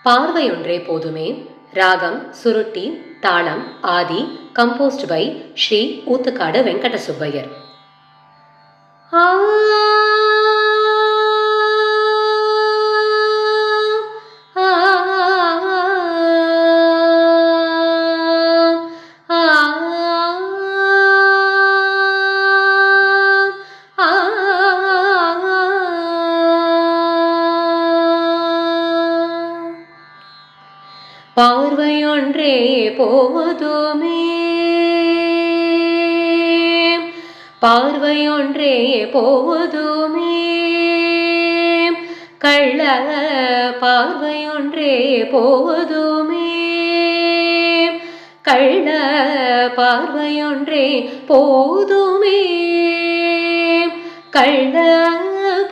பார்வை ஒன்றே போதுமே. ராகம் சுருட்டி, தாளம் ஆதி. Composed by Shri Oothukkadu Venkata Subbaiyar. பார்வையொன்றே போதுமே, பார்வையொன்றே போதுமே, கள்ள பார்வையொன்றே போதுமே, கள்ள பார்வையொன்றே போதுமே, கள்ள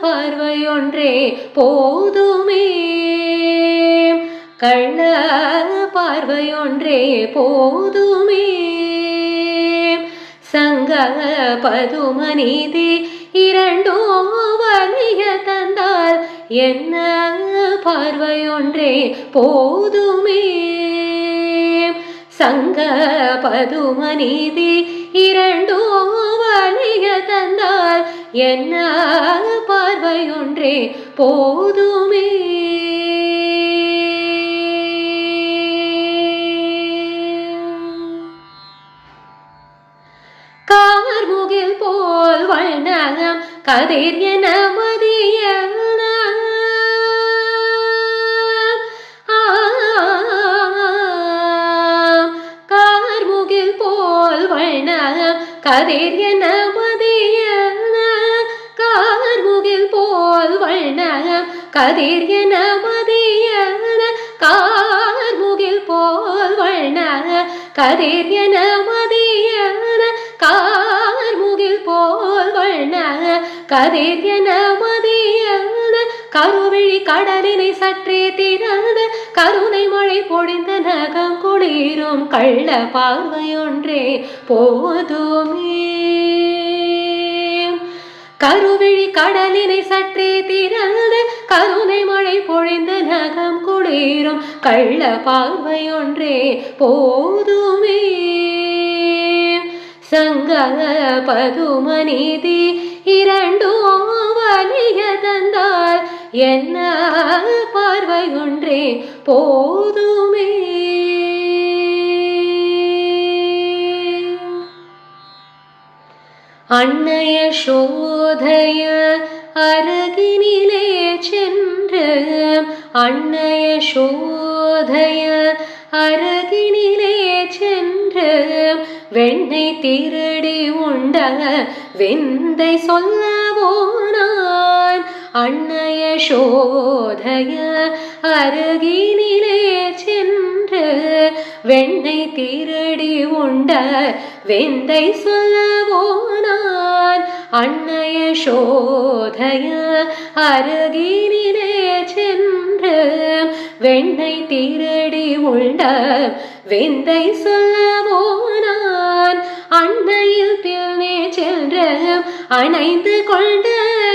பார்வையொன்றே போதுமே, கள்ள பார்வையொன்றே போதுமே, சங்க பதுமநீதி இரண்டோ வலிய தந்தால் என்ன பார்வையொன்றே போதுமே, சங்க பதுமநீதி இரண்டோ வலிய தந்தால் என்ன பார்வையொன்றே போதுமே. கார்முகில் போல் வண்ணம் கதிர் என மதிய கார்முகில் போல் வண்ணம் கதிர் என மதிய கார்முகில் போல் வண்ணம் கதிர் என மதிய கார்முகில் போல் வண்ணம் கதிர் என மதிய கார்முகில் போல் வண்ண கதிர் என மதிய கருவிழி கடலினை சற்றே திறந்து கருணை மழை பொழிந்த நகம் குளிரும் கள்ள பார்வையொன்றே போதுமே, கருவிழி கடலினை சற்றே திறந்து கருணை மழை பொழிந்த நகம் குளிரும் கள்ள பார்வையொன்றே போதுமே, சங்க பதுமநீதி இரண்டோ வலிய தந்தால் என்ன பார்வையொன்றே போதுமே. அன்னைய சோதைய அருகினிலே சென்று அன்னைய சோதைய அருகினிலே சென்று வெண்ணை திருடி உண்ட வெந்தை சொல்லவோ நான் அன்னைய சோதைய அருகினிலே சென்று வெண்ணை திருடி உண்ட வெந்தை சொல்லவோ நான் அன்னைய சோதைய அருகினிலே சென்று வெண்ணை திருடி உண்ட வெந்தை சொல்லவோ நான் அன்னையில் பின்னே சென்று அணைந்து கொண்ட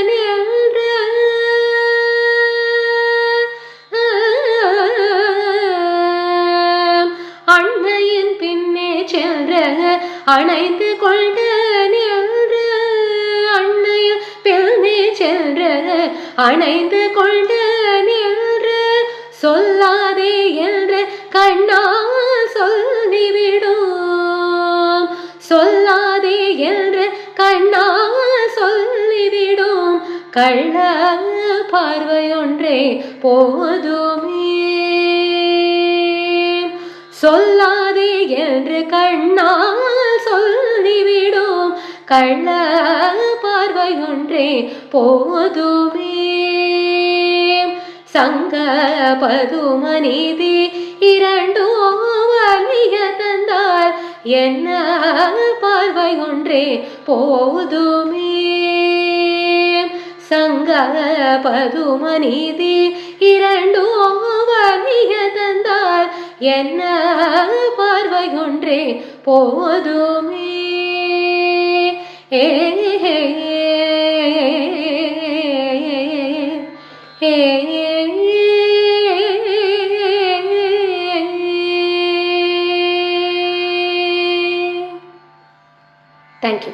நின்று அன்னையின் பின்னே சென்று அணைந்து கொண்ட நின்று அன்னையில் பின்னே சென்று அணைந்து கொண்ட நின்று சொல்லாதே என்று கண்ணால் சொல்லிவிடும் சொல்லாதே என்று கண்ணால் சொல்லிவிடும் கள்ள பார்வையொன்றே போதுமே, சொல்லாதே என்று கண்ணால் சொல்லிவிடும் கள்ள பார்வையொன்றே போதுமே, சங்க பதுமநீதி இரண்டோ வலிய தந்தால் என்ன பார்வையொன்றே போதுமே, சங்க பதுமநீதி இரண்டோ வலிய தந்தால் என்ன பார்வையொன்றே போதுமே. ஏ தேங்க்யூ.